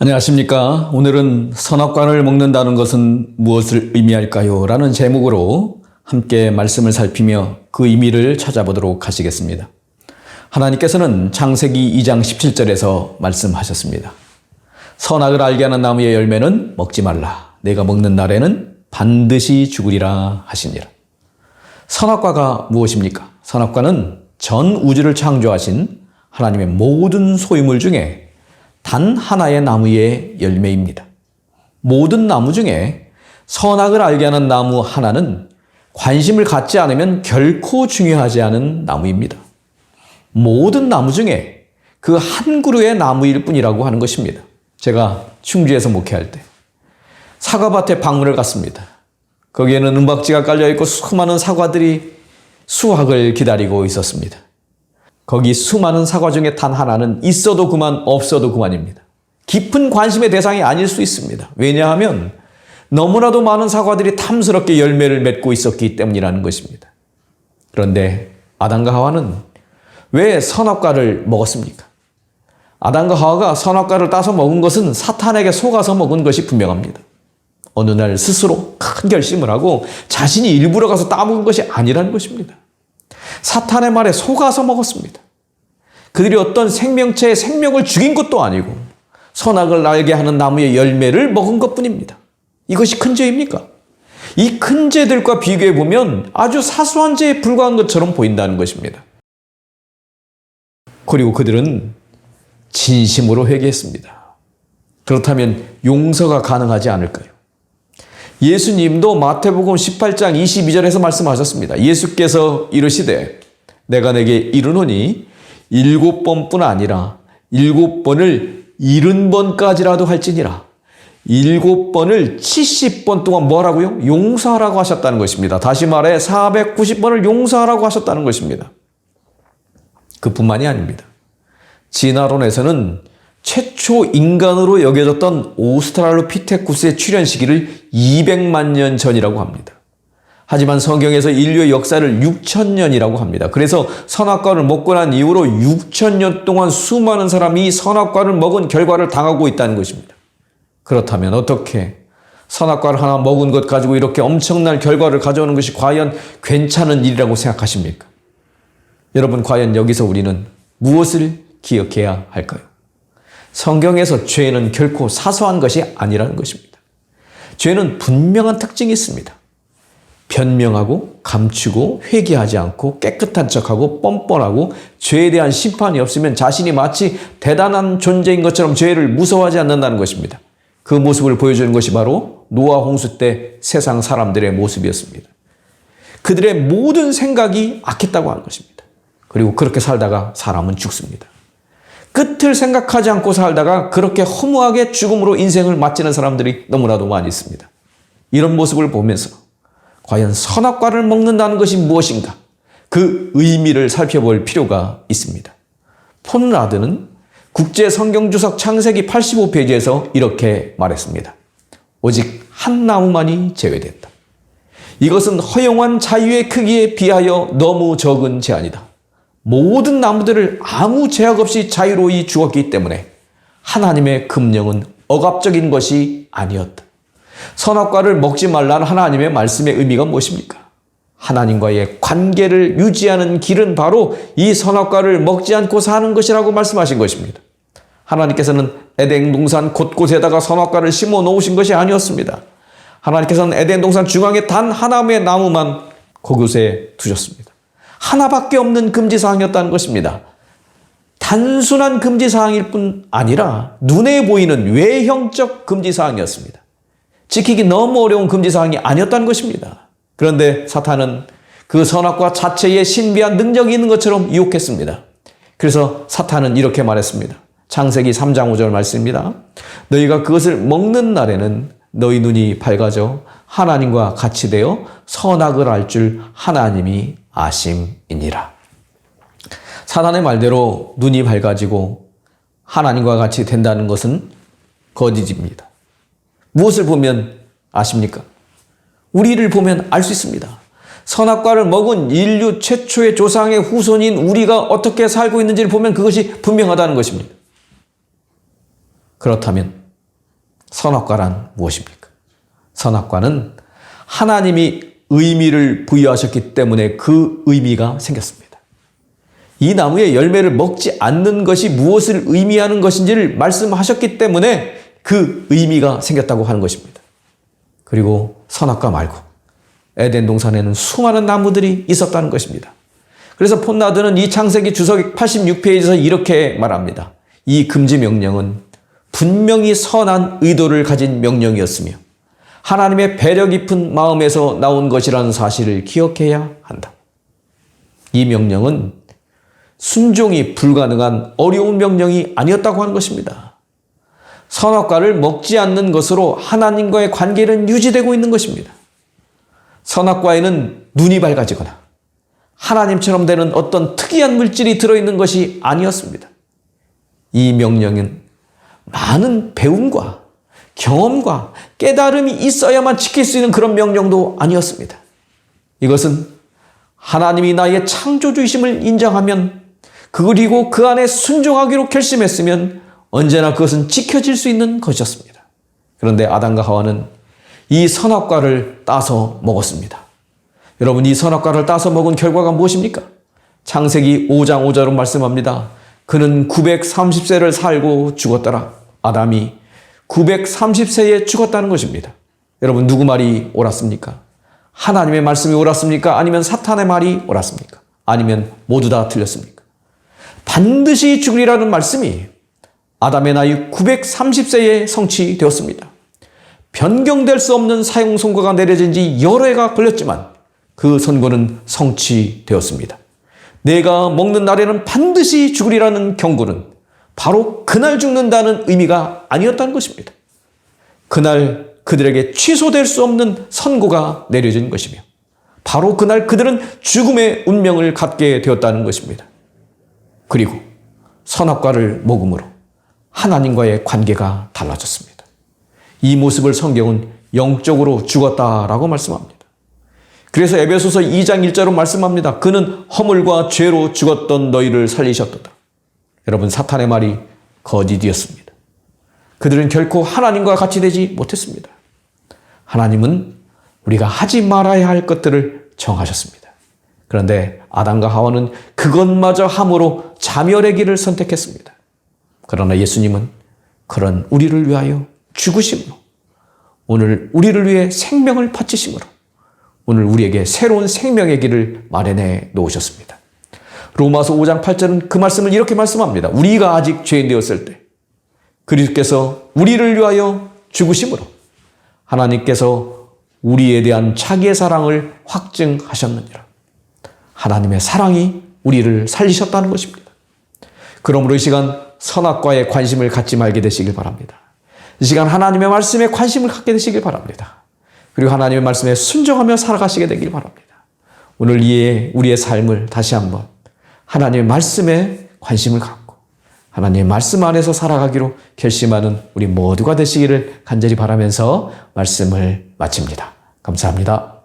안녕하십니까. 오늘은 선악과를 먹는다는 것은 무엇을 의미할까요? 라는 제목으로 함께 말씀을 살피며 그 의미를 찾아보도록 하시겠습니다. 하나님께서는 창세기 2장 17절에서 말씀하셨습니다. 선악을 알게 하는 나무의 열매는 먹지 말라. 내가 먹는 날에는 반드시 죽으리라 하시니라. 선악과가 무엇입니까? 선악과는 전 우주를 창조하신 하나님의 모든 소유물 중에 단 하나의 나무의 열매입니다. 모든 나무 중에 선악을 알게 하는 나무 하나는 관심을 갖지 않으면 결코 중요하지 않은 나무입니다. 모든 나무 중에 그 한 그루의 나무일 뿐이라고 하는 것입니다. 제가 충주에서 목회할 때 사과밭에 방문을 갔습니다. 거기에는 은박지가 깔려있고 수많은 사과들이 수확을 기다리고 있었습니다. 거기 수많은 사과 중에 단 하나는 있어도 그만 없어도 그만입니다. 깊은 관심의 대상이 아닐 수 있습니다. 왜냐하면 너무나도 많은 사과들이 탐스럽게 열매를 맺고 있었기 때문이라는 것입니다. 그런데 아담과 하와는 왜 선악과를 먹었습니까? 아담과 하와가 선악과를 따서 먹은 것은 사탄에게 속아서 먹은 것이 분명합니다. 어느 날 스스로 큰 결심을 하고 자신이 일부러 가서 따먹은 것이 아니라는 것입니다. 사탄의 말에 속아서 먹었습니다. 그들이 어떤 생명체의 생명을 죽인 것도 아니고 선악을 알게 하는 나무의 열매를 먹은 것뿐입니다. 이것이 큰 죄입니까? 이 큰 죄들과 비교해 보면 아주 사소한 죄에 불과한 것처럼 보인다는 것입니다. 그리고 그들은 진심으로 회개했습니다. 그렇다면 용서가 가능하지 않을까요? 예수님도 마태복음 18장 22절에서 말씀하셨습니다. 예수께서 이르시되 내가 내게 이르노니 7번뿐 아니라 7번을 70번까지라도 할지니라. 7번을 70번 동안 뭐라고요? 용서하라고 하셨다는 것입니다. 다시 말해 490번을 용서하라고 하셨다는 것입니다. 그뿐만이 아닙니다. 진화론에서는 최초 인간으로 여겨졌던 오스트랄로피테쿠스의 출현 시기를 200만 년 전이라고 합니다. 하지만 성경에서 인류의 역사를 6,000년이라고 합니다. 그래서 선악과를 먹고 난 이후로 6,000년 동안 수많은 사람이 선악과를 먹은 결과를 당하고 있다는 것입니다. 그렇다면 어떻게 선악과를 하나 먹은 것 가지고 이렇게 엄청난 결과를 가져오는 것이 과연 괜찮은 일이라고 생각하십니까? 여러분, 과연 여기서 우리는 무엇을 기억해야 할까요? 성경에서 죄는 결코 사소한 것이 아니라는 것입니다. 죄는 분명한 특징이 있습니다. 변명하고 감추고 회개하지 않고 깨끗한 척하고 뻔뻔하고 죄에 대한 심판이 없으면 자신이 마치 대단한 존재인 것처럼 죄를 무서워하지 않는다는 것입니다. 그 모습을 보여주는 것이 바로 노아 홍수 때 세상 사람들의 모습이었습니다. 그들의 모든 생각이 악했다고 하는 것입니다. 그리고 그렇게 살다가 사람은 죽습니다. 끝을 생각하지 않고 살다가 그렇게 허무하게 죽음으로 인생을 마치는 사람들이 너무나도 많이 있습니다. 이런 모습을 보면서 과연 선악과를 먹는다는 것이 무엇인가? 그 의미를 살펴볼 필요가 있습니다. 폰 라드는 국제성경주석 창세기 85페이지에서 이렇게 말했습니다. 오직 한 나무만이 제외됐다. 이것은 허용한 자유의 크기에 비하여 너무 적은 제한이다. 모든 나무들을 아무 제약 없이 자유로이 주었기 때문에 하나님의 금령은 억압적인 것이 아니었다. 선악과를 먹지 말라는 하나님의 말씀의 의미가 무엇입니까? 하나님과의 관계를 유지하는 길은 바로 이 선악과를 먹지 않고 사는 것이라고 말씀하신 것입니다. 하나님께서는 에덴 동산 곳곳에다가 선악과를 심어 놓으신 것이 아니었습니다. 하나님께서는 에덴 동산 중앙에 단 하나의 나무만 그곳에 두셨습니다. 하나밖에 없는 금지사항이었다는 것입니다. 단순한 금지사항일 뿐 아니라 눈에 보이는 외형적 금지사항이었습니다. 지키기 너무 어려운 금지사항이 아니었다는 것입니다. 그런데 사탄은 그 선악과 자체에 신비한 능력이 있는 것처럼 유혹했습니다. 그래서 사탄은 이렇게 말했습니다. 창세기 3장 5절 말씀입니다. 너희가 그것을 먹는 날에는 너희 눈이 밝아져 하나님과 같이 되어 선악을 알 줄 하나님이 아심이니라. 사탄의 말대로 눈이 밝아지고 하나님과 같이 된다는 것은 거짓입니다. 무엇을 보면 아십니까? 우리를 보면 알 수 있습니다. 선악과를 먹은 인류 최초의 조상의 후손인 우리가 어떻게 살고 있는지를 보면 그것이 분명하다는 것입니다. 그렇다면 선악과란 무엇입니까? 선악과는 하나님이 의미를 부여하셨기 때문에 그 의미가 생겼습니다. 이 나무의 열매를 먹지 않는 것이 무엇을 의미하는 것인지를 말씀하셨기 때문에 그 의미가 생겼다고 하는 것입니다. 그리고 선악과 말고 에덴 동산에는 수많은 나무들이 있었다는 것입니다. 그래서 폰나드는 이 창세기 주석 86페이지에서 이렇게 말합니다. 이 금지 명령은 분명히 선한 의도를 가진 명령이었으며 하나님의 배려 깊은 마음에서 나온 것이라는 사실을 기억해야 한다. 이 명령은 순종이 불가능한 어려운 명령이 아니었다고 하는 것입니다. 선악과를 먹지 않는 것으로 하나님과의 관계는 유지되고 있는 것입니다. 선악과에는 눈이 밝아지거나 하나님처럼 되는 어떤 특이한 물질이 들어있는 것이 아니었습니다. 이 명령은 많은 배움과 경험과 깨달음이 있어야만 지킬 수 있는 그런 명령도 아니었습니다. 이것은 하나님이 나의 창조주이심을 인정하면 그리고 그 안에 순종하기로 결심했으면 언제나 그것은 지켜질 수 있는 것이었습니다. 그런데 아담과 하와는 이 선악과를 따서 먹었습니다. 여러분, 이 선악과를 따서 먹은 결과가 무엇입니까? 창세기 5장 5절로 말씀합니다. 그는 930세를 살고 죽었더라. 아담이 930세에 죽었다는 것입니다. 여러분, 누구 말이 옳았습니까? 하나님의 말씀이 옳았습니까? 아니면 사탄의 말이 옳았습니까? 아니면 모두 다 틀렸습니까? 반드시 죽으리라는 말씀이 아담의 나이 930세에 성취되었습니다. 변경될 수 없는 사형 선고가 내려진 지 여러 해가 걸렸지만 그 선고는 성취되었습니다. 내가 먹는 날에는 반드시 죽으리라는 경고는 바로 그날 죽는다는 의미가 아니었다는 것입니다. 그날 그들에게 취소될 수 없는 선고가 내려진 것이며 바로 그날 그들은 죽음의 운명을 갖게 되었다는 것입니다. 그리고 선악과를 먹음으로 하나님과의 관계가 달라졌습니다. 이 모습을 성경은 영적으로 죽었다라고 말씀합니다. 그래서 에베소서 2장 1절로 말씀합니다. 그는 허물과 죄로 죽었던 너희를 살리셨도다. 여러분, 사탄의 말이 거짓이었습니다. 그들은 결코 하나님과 같이 되지 못했습니다. 하나님은 우리가 하지 말아야 할 것들을 정하셨습니다. 그런데 아담과 하와는 그것마저 함으로 자멸의 길을 선택했습니다. 그러나 예수님은 그런 우리를 위하여 죽으심으로, 오늘 우리를 위해 생명을 바치심으로 오늘 우리에게 새로운 생명의 길을 마련해 놓으셨습니다. 로마서 5장 8절은 그 말씀을 이렇게 말씀합니다. 우리가 아직 죄인 되었을 때 그리스도께서 우리를 위하여 죽으심으로 하나님께서 우리에 대한 자기의 사랑을 확증하셨느니라. 하나님의 사랑이 우리를 살리셨다는 것입니다. 그러므로 이 시간 선악과에 관심을 갖지 말게 되시길 바랍니다. 이 시간 하나님의 말씀에 관심을 갖게 되시길 바랍니다. 그리고 하나님의 말씀에 순종하며 살아가시게 되길 바랍니다. 오늘 우리의 삶을 다시 한번 하나님의 말씀에 관심을 갖고 하나님의 말씀 안에서 살아가기로 결심하는 우리 모두가 되시기를 간절히 바라면서 말씀을 마칩니다. 감사합니다.